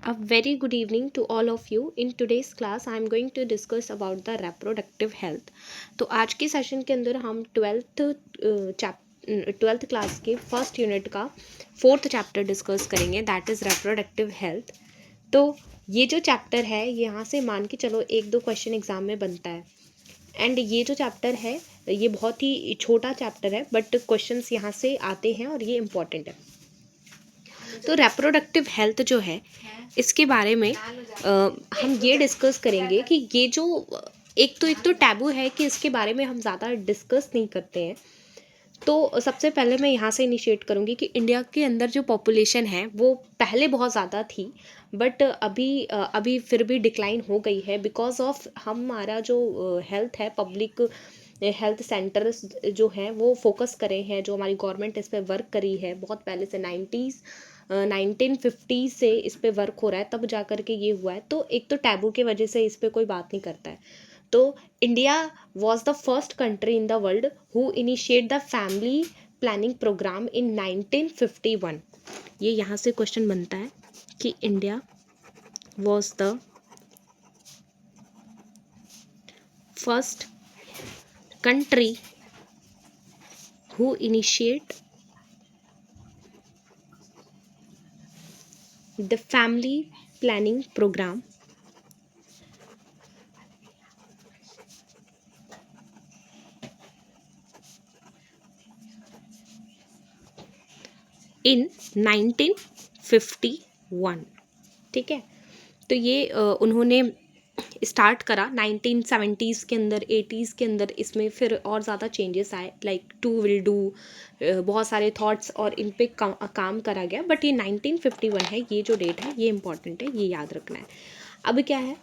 A very good evening to all of you. In today's class, I am going to discuss about the reproductive health. तो आज के session के अंदर हम twelfth class के first unit का fourth chapter discuss करेंगे, that is reproductive health. तो ये जो चैप्टर है, यहाँ से मान के चलो एक दो क्वेश्चन एग्जाम में बनता है. एंड ये जो चैप्टर है ये बहुत ही छोटा चैप्टर है, बट क्वेश्चंस यहाँ से आते हैं और ये इम्पॉर्टेंट है. तो रेप्रोडक्टिव हेल्थ जो है इसके बारे में हम ये डिस्कस करेंगे कि ये जो एक तो टैबू है कि इसके बारे में हम ज़्यादा डिस्कस नहीं करते हैं. तो सबसे पहले मैं यहाँ से इनिशिएट करूँगी कि इंडिया के अंदर जो पॉपुलेशन है वो पहले बहुत ज़्यादा थी, बट अभी फिर भी डिक्लाइन हो गई है बिकॉज ऑफ हमारा जो हेल्थ है, पब्लिक हेल्थ सेंटर्स जो हैं वो फोकस करे हैं, जो हमारी गवर्नमेंट इस पर वर्क करी है बहुत पहले से 1950 से इस पे वर्क हो रहा है, तब जा कर के ये हुआ है. तो एक तो टैबू की वजह से इस पे कोई बात नहीं करता है. तो India was the first country in the world who initiate the family planning programme in 1951. ये यहाँ से क्वेश्चन बनता है कि India was the first country who initiate the family planning program in 1951. ठीक है, तो ये उन्होंने स्टार्ट करा 1970s के अंदर, 80s के अंदर. इसमें फिर और ज़्यादा चेंजेस आए, लाइक टू विल डू, बहुत सारे थॉट्स और इन पे काम करा गया. बट ये 1951 है, ये जो डेट है ये इंपॉर्टेंट है, ये याद रखना है. अब क्या है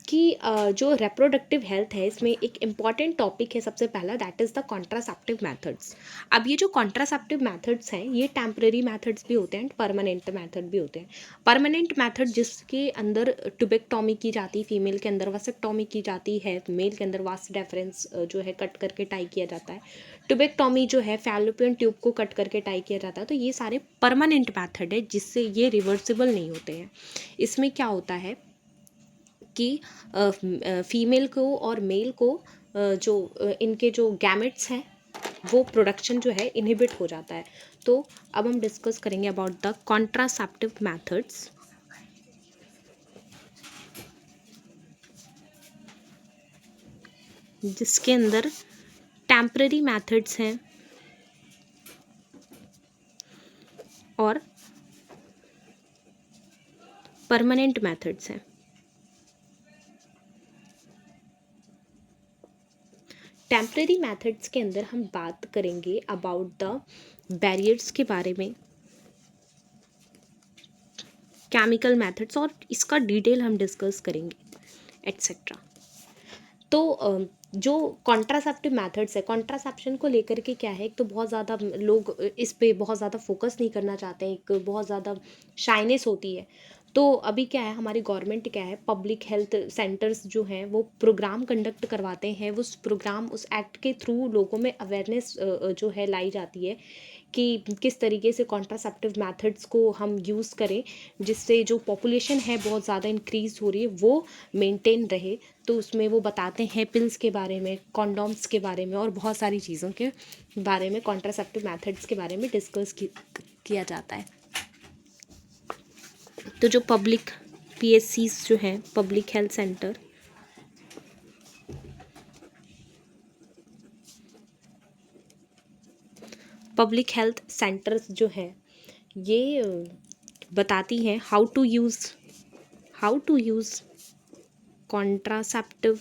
कि जो रेप्रोडक्टिव हेल्थ है इसमें एक इम्पॉर्टेंट टॉपिक है सबसे पहला, that is the contraceptive methods. अब ये जो कॉन्ट्रासेप्टिव मेथड्स हैं ये टेम्परेरी मेथड्स भी होते हैं एंड परमानेंट मेथड भी होते हैं. परमानेंट मेथड जिसके अंदर ट्यूबेक्टॉमी की जाती है, फीमेल के अंदर वासेक्टॉमी की जाती है, मेल के अंदर वास डेफरेंस जो है कट करके टाई किया जाता है. ट्यूबेक्टॉमी जो है फैलोपियन ट्यूब को कट करके टाई किया जाता है. तो ये सारे परमानेंट मेथड है जिससे ये रिवर्सिबल नहीं होते हैं. इसमें क्या होता है कि फीमेल को और मेल को जो इनके जो गैमेट्स हैं वो प्रोडक्शन जो है इनहिबिट हो जाता है. तो अब हम डिस्कस करेंगे अबाउट द कॉन्ट्रासेप्टिव मेथड्स. जिसके अंदर टेम्पररी मेथड्स हैं और परमानेंट मेथड्स हैं. टेम्पररी मेथड्स के अंदर हम बात करेंगे अबाउट द बैरियर्स के बारे में, केमिकल मेथड्स, और इसका डिटेल हम डिस्कस करेंगे एट्सेट्रा. तो जो कॉन्ट्रासेप्टिव मेथड्स है, कॉन्ट्रासेप्शन को लेकर के क्या है, एक तो बहुत ज़्यादा लोग इस पे बहुत ज़्यादा फोकस नहीं करना चाहते हैं, एक बहुत ज़्यादा शाइनेस होती है. तो अभी क्या है, हमारी गवर्नमेंट क्या है, पब्लिक हेल्थ सेंटर्स जो हैं वो प्रोग्राम कंडक्ट करवाते हैं. वो प्रोग्राम उस एक्ट के थ्रू लोगों में अवेयरनेस जो है लाई जाती है कि किस तरीके से कॉन्ट्रासेप्टिव मेथड्स को हम यूज़ करें जिससे जो पॉपुलेशन है बहुत ज़्यादा इंक्रीज़ हो रही है वो मेंटेन रहे. तो उसमें वो बताते हैं पिल्स के बारे में, कॉन्डोम्स के बारे में और बहुत सारी चीज़ों के बारे में, कॉन्ट्रासेप्टिव मेथड्स के बारे में डिस्कस किया जाता है. तो जो पब्लिक PHCs जो हैं, public health centre, public health centres जो हैं ये बताती हैं how to use contraceptive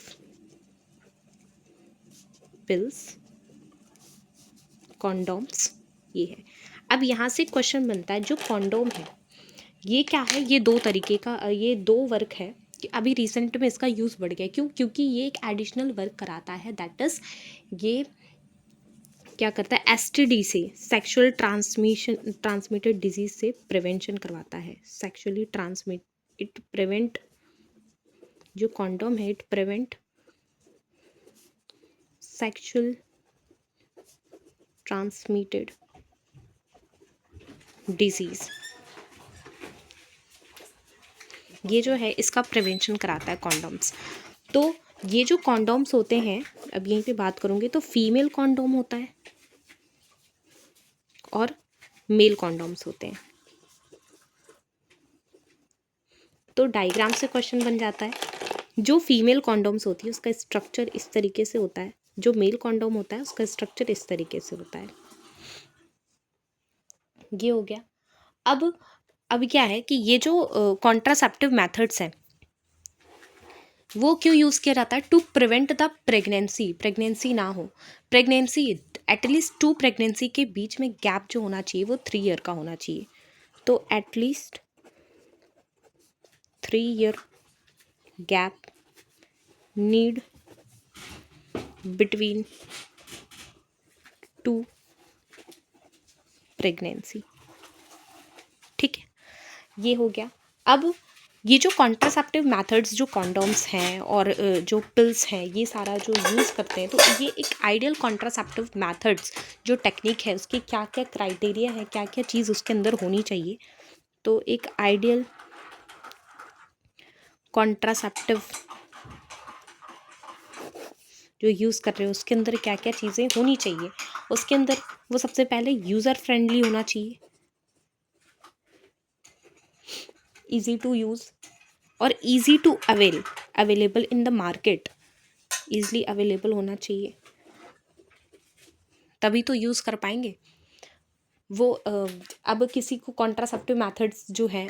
pills, condoms, ये है. अब यहाँ से क्वेश्चन बनता है, जो कॉन्डोम है ये क्या है, ये दो तरीके का, ये दो वर्क है कि अभी रिसेंट में इसका यूज़ बढ़ गया. क्यों? क्योंकि ये एक एडिशनल वर्क कराता है, दैट इज़ ये क्या करता है, STD से, सेक्सुअल ट्रांसमिटेड डिजीज से प्रिवेंशन करवाता है. सेक्सुअली ट्रांसमिट, इट प्रिवेंट, जो कॉन्डोम है it prevent sexual transmitted disease. ये जो है इसका प्रिवेंशन कराता है कॉन्डोम्स। तो ये जो कॉन्डोम्स होते हैं, अब यहीं पे बात करूँगी, तो फीमेल कॉन्डोम होता है और मेल कॉन्डोम्स होते हैं। तो डायग्राम से क्वेश्चन बन जाता है। जो फीमेल कॉन्डोम्स होती है उसका स्ट्रक्चर इस तरीके से होता है, जो मेल कॉन्डोम होता है उसका स्ट्रक्चर इस तरीके से होता है। ये हो गया। अब क्या है कि ये जो कॉन्ट्रासेप्टिव मेथड्स हैं वो क्यों यूज़ किया जाता है? टू प्रिवेंट द प्रेगनेंसी ना हो। प्रेगनेंसी एटलीस्ट 2 प्रेगनेंसी के बीच में गैप जो होना चाहिए वो 3 ईयर का होना चाहिए। तो at least 3 year gap need between 2 pregnancy. ठीक है, ये हो गया। अब ये जो कॉन्ट्रासेप्टिव मेथड्स जो कॉन्डोम्स हैं और जो पिल्स हैं, ये सारा जो यूज़ करते हैं, तो ये एक आइडियल कॉन्ट्रासेप्टिव मेथड्स जो टेक्निक है उसकी क्या क्या क्राइटेरिया है, क्या क्या चीज़ उसके अंदर होनी चाहिए। तो एक आइडियल कॉन्ट्रासेप्टिव जो यूज़ कर रहे हो उसके अंदर क्या क्या चीज़ें होनी चाहिए। उसके अंदर वो सबसे पहले यूज़र फ्रेंडली होना चाहिए, ईजी टू यूज़ और easy to available in the market. Easily available होना चाहिए, तभी तो यूज़ कर पाएंगे वो। अब किसी को कॉन्ट्रासेप्टिव मेथड्स जो है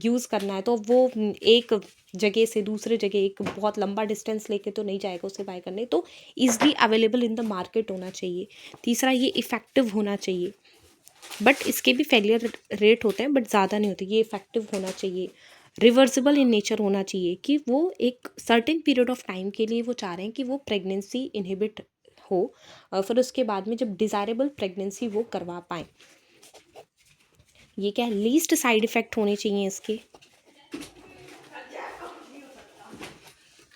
यूज़ करना है तो वो एक जगह से दूसरे जगह एक बहुत लंबा डिस्टेंस लेके तो नहीं जाएगा उसे बाय करने, तो easily available in the market होना चाहिए। तीसरा, ये इफ़ेक्टिव होना चाहिए, बट इसके भी फेलियर रेट होते हैं बट ज़्यादा नहीं होते। ये इफ़ेक्टिव होना चाहिए, रिवर्सिबल इन नेचर होना चाहिए, कि वो एक सर्टेन पीरियड ऑफ टाइम के लिए वो चाह रहे हैं कि वो प्रेगनेंसी इनहिबिट हो, फिर उसके बाद में जब डिज़ायरेबल प्रेगनेंसी वो करवा पाएँ। ये क्या है, लीस्ट साइड इफ़ेक्ट होने चाहिए इसके।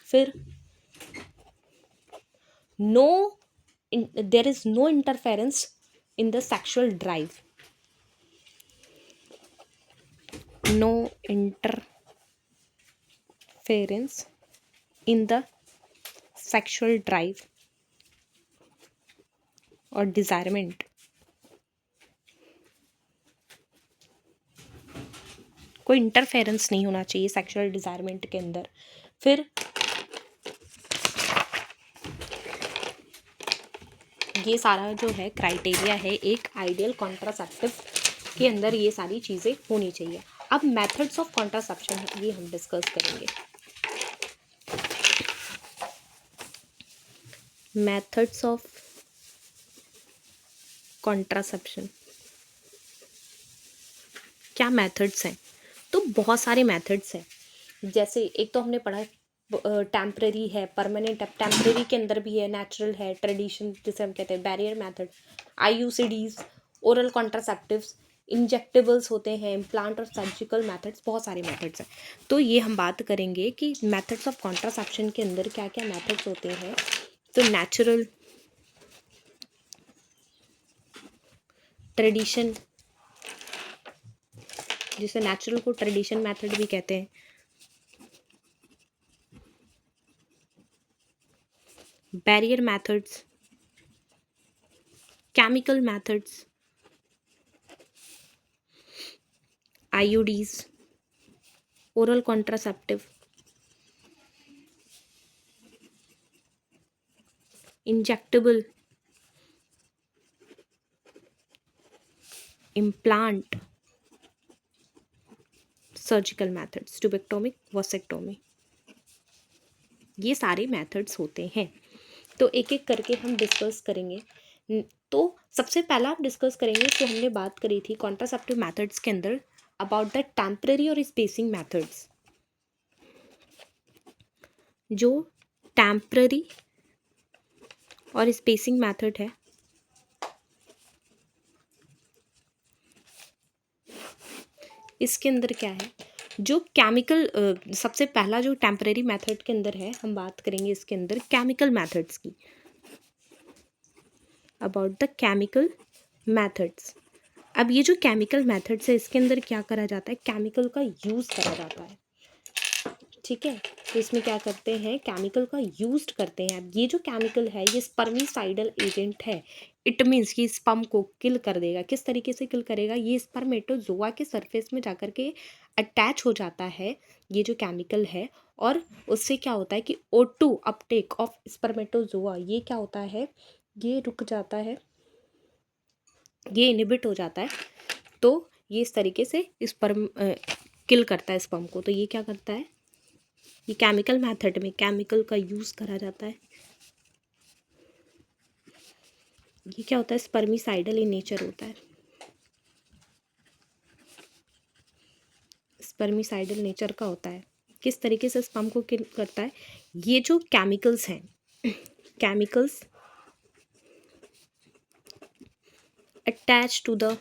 फिर no there is no interference in the sexual drive. No interference in the sexual drive और डिज़ायरमेंट। कोई इंटरफेरेंस नहीं होना चाहिए सेक्सुअल डिज़ायरमेंट के अंदर। फिर ये सारा जो है क्राइटेरिया है एक आइडियल कॉन्ट्रासेप्टिव के अंदर, ये सारी चीज़ें होनी चाहिए। अब मेथड्स ऑफ कॉन्ट्रासेप्शन ये हम डिस्कस करेंगे। मेथड्स ऑफ कॉन्ट्रासेप्शन क्या मेथड्स हैं? तो बहुत सारे मेथड्स हैं। जैसे एक तो हमने पढ़ा टेम्परेरी है, परमानेंट। अब टेम्परेरी के अंदर भी है, नेचुरल है, ट्रेडिशन जिसे हम कहते हैं, barrier method, IUCDs, oral contraceptives, injectables होते हैं, इम्प्लांट और सर्जिकल मेथड्स, बहुत सारे मेथड्स हैं। तो ये हम बात करेंगे कि मेथड्स ऑफ कॉन्ट्रासेप्शन के अंदर क्या क्या मेथड्स होते हैं। तो नेचुरल, ट्रेडिशन, जिसे नेचुरल को ट्रेडिशन मेथड भी कहते हैं, barrier methods, chemical methods, IUDs, oral contraceptive, injectable, implant, surgical methods, tubectomy, vasectomy, ये सारे मेथड्स होते हैं। तो एक एक करके हम डिस्कस करेंगे। तो सबसे पहला हम डिस्कस करेंगे, तो हमने बात करी थी कॉन्ट्रासेप्टिव मेथड्स के अंदर अबाउट द टेम्परेरी और स्पेसिंग मेथड्स। जो टेम्परेरी और स्पेसिंग मेथड है, इसके अंदर क्या है, जो केमिकल, सबसे पहला जो टेम्परेरी मेथड के अंदर है, हम बात करेंगे इसके अंदर केमिकल मेथड्स की, अबाउट द केमिकल मेथड्स। अब ये जो केमिकल मेथड्स है इसके अंदर क्या करा जाता है, केमिकल का यूज़ करा जाता है। ठीक है। तो इसमें क्या करते हैं, केमिकल का यूज करते हैं। अब ये जो केमिकल है ये स्पर्मिसाइडल एजेंट है। इट मीन्स ये स्पर्म को किल कर देगा। किस तरीके से किल करेगा, ये स्पर्मेटोजोआ के सरफेस में जाकर के अटैच हो जाता है ये जो केमिकल है, और उससे क्या होता है कि O2 अपटेक ऑफ स्पर्मेटोजोआ, ये क्या होता है, ये रुक जाता है, ये इनहिबिट हो जाता है। तो ये इस तरीके से स्पर्म किल करता है स्पर्म को। तो ये क्या करता है, ये केमिकल मेथड में केमिकल का यूज़ करा जाता है। ये क्या होता है, स्पर्मिसाइडल इन नेचर होता है, स्पर्मिसाइडल नेचर का होता है। किस तरीके से स्पर्म को किल करता है, ये जो केमिकल्स हैं, chemicals attach to the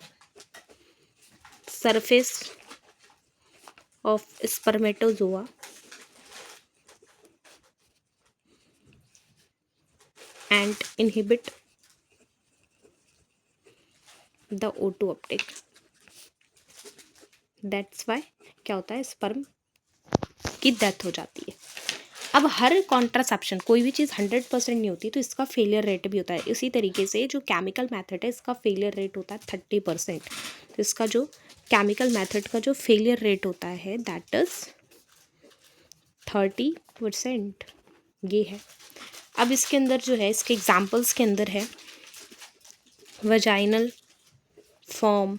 surface of spermatozoa and inhibit the O2 uptake. That's why क्या होता है, स्पर्म की डेथ हो जाती है। अब हर कॉन्ट्रासेप्शन, कोई भी चीज़ 100% नहीं होती, तो इसका फेलियर रेट भी होता है। इसी तरीके से जो केमिकल मेथड है इसका फेलियर रेट होता है 30%। तो इसका जो केमिकल मेथड का जो फेलियर रेट होता है दैट इज 30%, ये है। अब इसके अंदर जो है, इसके एग्जाम्पल्स के अंदर है वजाइनल फॉर्म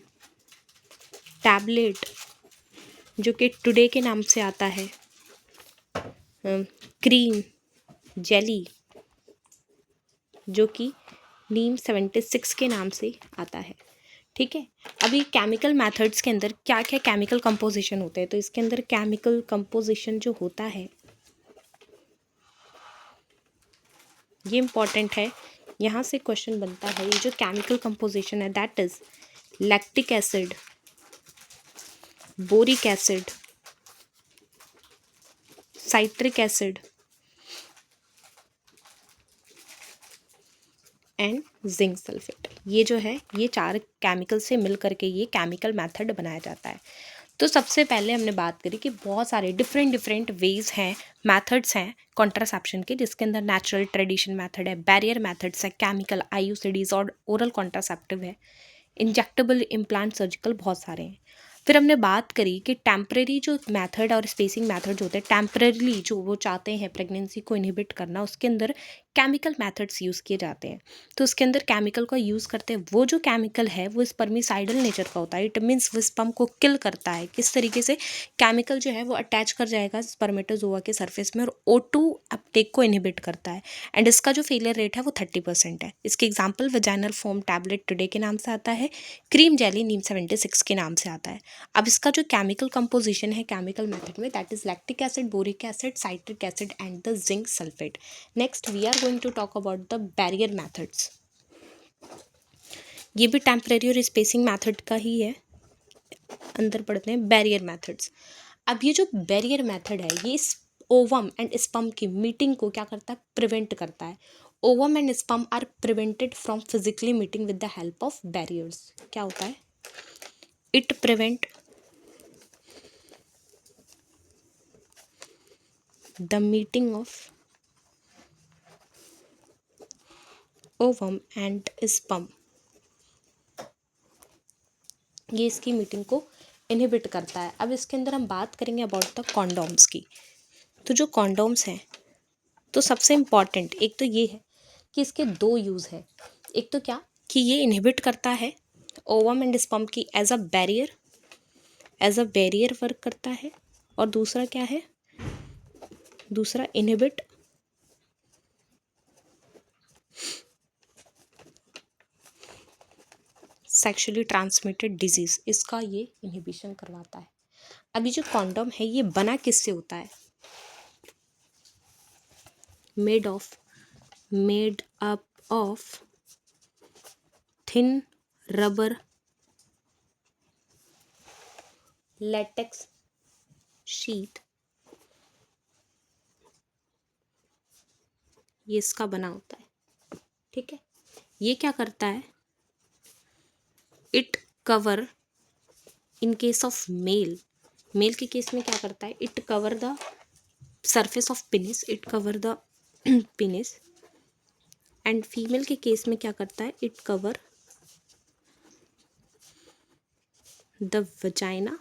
टैबलेट, जो कि टुडे के नाम से आता है, क्रीम जेली, जो कि नीम 76 के नाम से आता है। ठीक है। अभी केमिकल मेथड्स के अंदर क्या क्या केमिकल कंपोजिशन होते हैं, तो इसके अंदर केमिकल कंपोजिशन जो होता है ये इम्पॉर्टेंट है, यहाँ से क्वेश्चन बनता है। ये जो केमिकल कंपोजिशन है that is lactic acid, boric acid, citric acid and zinc sulphate. ये जो है, ये 4 केमिकल से मिल करके ये केमिकल मेथड बनाया जाता है। तो सबसे पहले हमने बात करी कि बहुत सारे डिफरेंट वेज हैं, मेथड्स हैं कॉन्ट्रासेप्शन के, जिसके अंदर नेचुरल, ट्रेडिशन मेथड है, बैरियर मेथड्स है, केमिकल, आईयूसीडीज और ओरल कॉन्ट्रासेप्टिव है, इंजेक्टेबल, इम्प्लांट, सर्जिकल, बहुत सारे हैं। फिर हमने बात करी कि टेम्परेरी जो मेथड और स्पेसिंग मेथड होते हैं, टेम्परेरीली जो वो चाहते हैं प्रेगनेंसी को इनहिबिट करना, उसके अंदर केमिकल मेथड्स यूज़ किए जाते हैं। तो उसके अंदर केमिकल का यूज़ करते हैं, वो जो केमिकल है वो स्पर्मिसाइडल नेचर का होता है। इट मीन्स वो स्पर्म को किल करता है। किस तरीके से, केमिकल जो है वो अटैच कर जाएगा स्पर्मेटोजोआ के सरफेस में और O2 अपटेक को इनहिबिट करता है, एंड इसका जो फेलियर रेट है वो 30% है। इसके example vaginal foam tablet today के नाम से आता है, क्रीम जेली नीम 76 के नाम से आता है। अब इसका जो केमिकल कंपोजिशन है केमिकल मेथड में that is lactic acid, boric acid, citric acid and the zinc sulphate. Next we are going to talk about the barrier methods. ये भी टेम्परेरी और स्पेसिंग मेथड का ही है। अंदर पढ़ते हैं बैरियर मेथड्स। अब ये जो बैरियर मेथड है ये ओवम एंड स्पर्म की मीटिंग को क्या करता है, प्रिवेंट करता है। Ovum and sperm are prevented from physically meeting with the help of barriers. क्या होता है, it prevent the meeting of ovum and sperm, ये इसकी मीटिंग को इनहिबिट करता है। अब इसके अंदर हम बात करेंगे अबाउट द कॉन्डोम्स की। तो जो कॉन्डोम्स हैं, तो सबसे इम्पॉर्टेंट एक तो ये है कि इसके 2 यूज़ है। एक तो क्या कि ये इनहिबिट करता है ओवम एंड स्पर्म की एज अ बैरियर वर्क करता है, और दूसरा क्या है, दूसरा इनहिबिट सेक्सुअली ट्रांसमिटेड डिजीज, इसका ये इनहिबिशन करवाता है। अभी जो कॉन्डोम है ये बना किससे होता है, made up of thin rubber latex sheet, ये इसका बना होता है। ठीक है। ये क्या करता है, it cover in case of male के केस में क्या करता है, it cover the surface of penis, it cover the penis. And female के केस में क्या करता है, it cover the vagina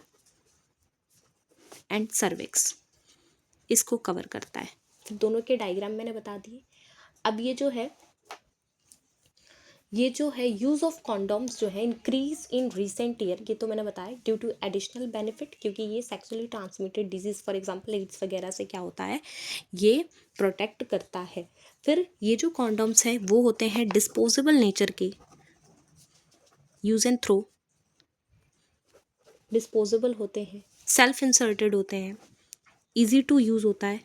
and cervix, इसको कवर करता है। तो दोनों के डायग्राम मैंने बता दिए। अब ये जो है यूज़ ऑफ कॉन्डोम्स जो है इंक्रीज इन रिसेंट ईयर, ये तो मैंने बताया ड्यू टू एडिशनल बेनिफिट, क्योंकि ये sexually transmitted disease for example AIDS वगैरह से क्या होता है, ये प्रोटेक्ट करता है। फिर ये जो कॉन्डोम्स हैं वो होते हैं डिस्पोजेबल नेचर के, यूज एंड थ्रो, डिस्पोजेबल होते हैं, सेल्फ इंसर्टेड होते हैं, इजी टू यूज़ होता है,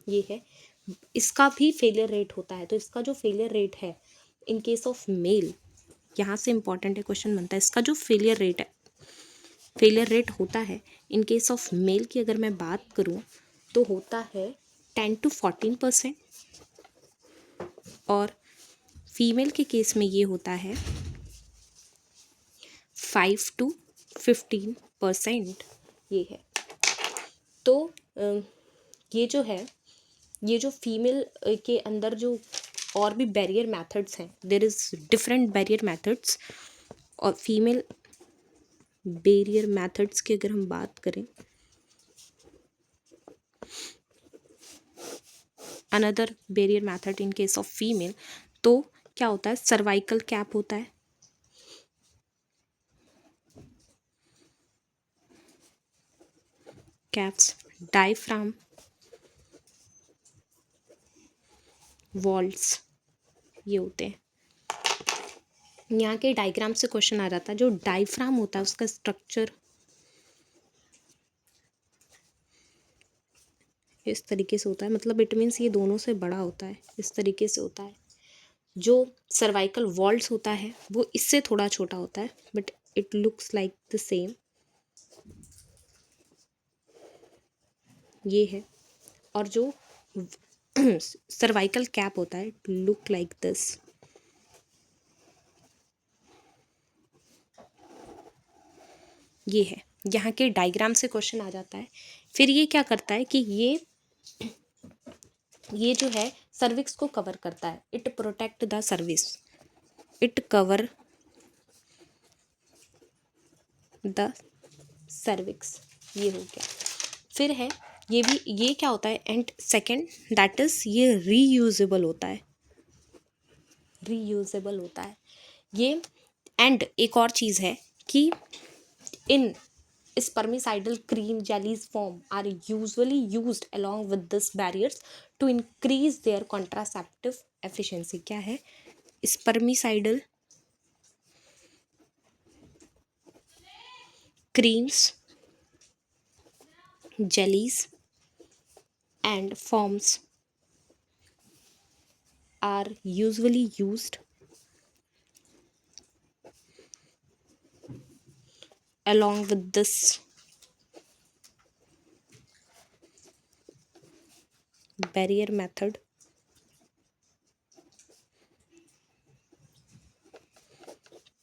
ये है। इसका भी फेलियर रेट होता है, तो इसका जो फेलियर रेट है इन केस ऑफ मेल, यहाँ से इंपॉर्टेंट है क्वेश्चन बनता है, इसका जो फेलियर रेट होता है इन केस ऑफ मेल की अगर मैं बात करूँ तो होता है 10 to 14%, और फीमेल के केस में ये होता है 5 to 15%, ये है। तो ये जो फीमेल के अंदर जो और भी बैरियर मेथड्स हैं, there is different barrier methods, और फीमेल बैरियर मेथड्स की अगर हम बात करें, another barrier method in case of female, तो क्या होता है, सर्वाइकल कैप होता है, कैप्स, डायफ्राम, वॉल्स, ये होते हैं। यहाँ के डायग्राम से क्वेश्चन आ जाता है, जो डायफ्राम होता है उसका स्ट्रक्चर इस तरीके से होता है, मतलब इट मीन्स ये दोनों से बड़ा होता है, इस तरीके से होता है। जो सर्वाइकल वॉल्स होता है वो इससे थोड़ा छोटा होता है, but it looks like the same, ये है। और जो सर्वाइकल कैप होता है इट लुक लाइक दिस, ये है। यहाँ के डायग्राम से क्वेश्चन आ जाता है। फिर ये क्या करता है कि ये जो है सर्विक्स को कवर करता है, it protect the service, it cover the cervix, ये हो गया। फिर है ये क्या होता है, एंड सेकंड दैट इज ये रीयूजेबल होता है, रीयूजेबल होता है ये। एंड एक और चीज़ है कि इन spermicidal cream jellies form are usually used along with these barriers to increase their contraceptive efficiency। क्या है, spermicidal creams, jellies and forms are usually used along with this barrier method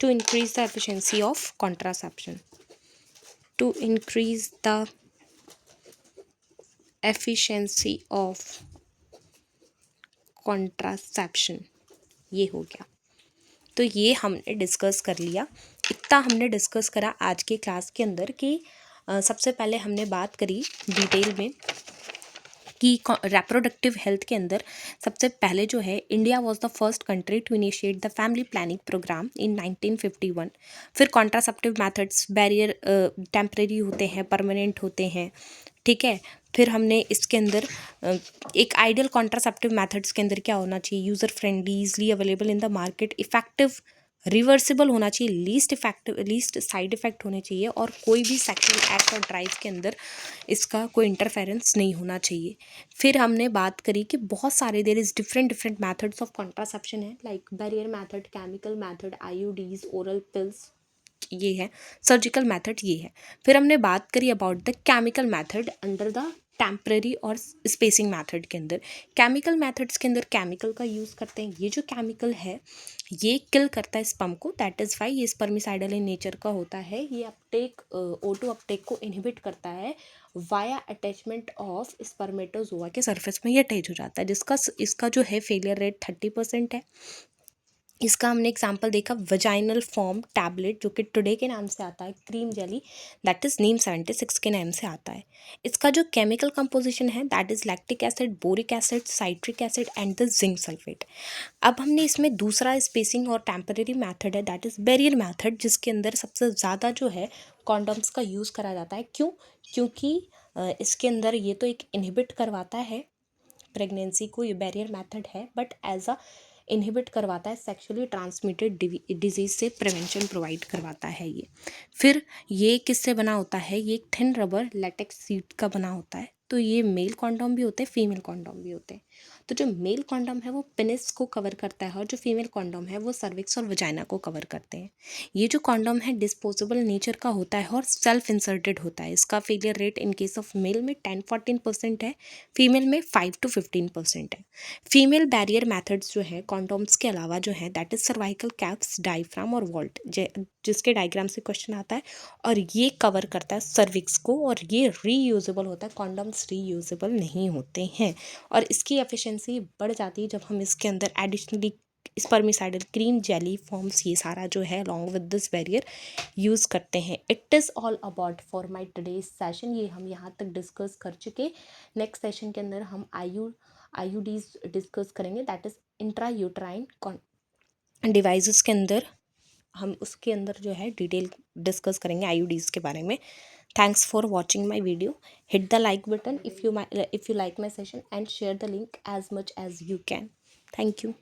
to increase the efficiency of contraception, to increase the efficiency of contraception, ये हो गया। तो ये हमने discuss कर लिया, इतना हमने डिस्कस करा आज के क्लास के अंदर कि सबसे पहले हमने बात करी डिटेल में कि रिप्रोडक्टिव हेल्थ के अंदर सबसे पहले जो है India was the first country to initiate the family planning programme in 1951। फिर कॉन्ट्रासेप्टिव मेथड्स बैरियर टेम्परेरी होते हैं, परमानेंट होते हैं, ठीक है। फिर हमने इसके अंदर एक आइडियल कॉन्ट्रासेप्टिव मेथड्स के अंदर क्या होना चाहिए, user friendly, easily available in the market, effective, reversible होना चाहिए, लीस्ट साइड इफ़ेक्ट होने चाहिए, और कोई भी सेक्सुअल एक्ट और ड्राइव के अंदर इसका कोई इंटरफेरेंस नहीं होना चाहिए। फिर हमने बात करी कि बहुत सारे there is different methods of contraception है, like barrier method, chemical method, IUDs, oral pills, ये है। सर्जिकल मेथड ये है। फिर हमने बात करी about the chemical method under the temporary और स्पेसिंग मेथड के अंदर। केमिकल मेथड्स के अंदर केमिकल का यूज़ करते हैं। ये जो केमिकल है ये किल करता है स्पर्म को, दैट इज़ वाई ये स्पर्मिसाइडल इन नेचर का होता है। ये अपटेक O2 अपटेक को इनहिबिट करता है वाया अटैचमेंट ऑफ स्पर्मेटोजोआ के सरफेस में ये अटैच हो जाता है, जिसका इसका जो है फेलियर रेट 30% है। इसका हमने एग्जाम्पल देखा वजाइनल फॉर्म टैबलेट, जो कि टुडे के नाम से आता है, क्रीम जेली, दैट इज नीम 76 के नाम से आता है। इसका जो केमिकल कंपोजिशन है that is lactic acid, boric acid, citric acid and the zinc sulphate. अब हमने इसमें दूसरा स्पेसिंग और टेम्पररी मैथड है दैट इज बैरियर मैथड, जिसके अंदर सबसे ज़्यादा जो है कॉन्डम्स का यूज़ करा जाता है। क्यों? क्योंकि इसके अंदर ये तो एक इनहिबिट करवाता है प्रेगनेंसी को, ये बैरियर मेथड है, बट एज अ इनहिबिट करवाता है सेक्सुअली ट्रांसमिटेड डिजीज़ से प्रिवेंशन प्रोवाइड करवाता है ये। फिर ये किससे बना होता है? ये एक थिन रबर लेटेक्स सीड का बना होता है। तो ये मेल कॉन्डोम भी होते हैं, फीमेल कॉन्डोम भी होते हैं। तो जो मेल कॉन्डोम है वो पेनिस को कवर करता है और जो फीमेल कॉन्डोम है वो सर्विक्स और वजाइना को कवर करते हैं। ये जो कॉन्डोम है डिस्पोजेबल नेचर का होता है और सेल्फ इंसर्टेड होता है। इसका failure rate in case of male में 10-14% है, फीमेल में 5-15% है। फीमेल बैरियर मेथड्स जो है कॉन्डोम्स के अलावा जो है that is cervical caps, diaphragm और वॉल्ट, जिसके डायग्राम से क्वेश्चन आता है, और ये कवर करता है सर्विक्स को, और ये रीयूजेबल होता है। कॉन्डोम्स रीयूजेबल नहीं होते हैं और इसकी एफिशिएंसी बढ़ जाती है जब हम इसके अंदर additionally spermicidal cream jelly forms ये सारा जो है along with this barrier use करते हैं। It is all about for my today's session. ये हम यहाँ तक डिस्कस कर चुके। नेक्स्ट सेशन के अंदर हम IUDs डिस्कस करेंगे, that is intra uterine devices के अंदर हम उसके अंदर जो है डिटेल डिस्कस करेंगे IUDs के बारे में। Thanks for watching my video. Hit the like button if you like my session and share the link as much as you can. Thank you.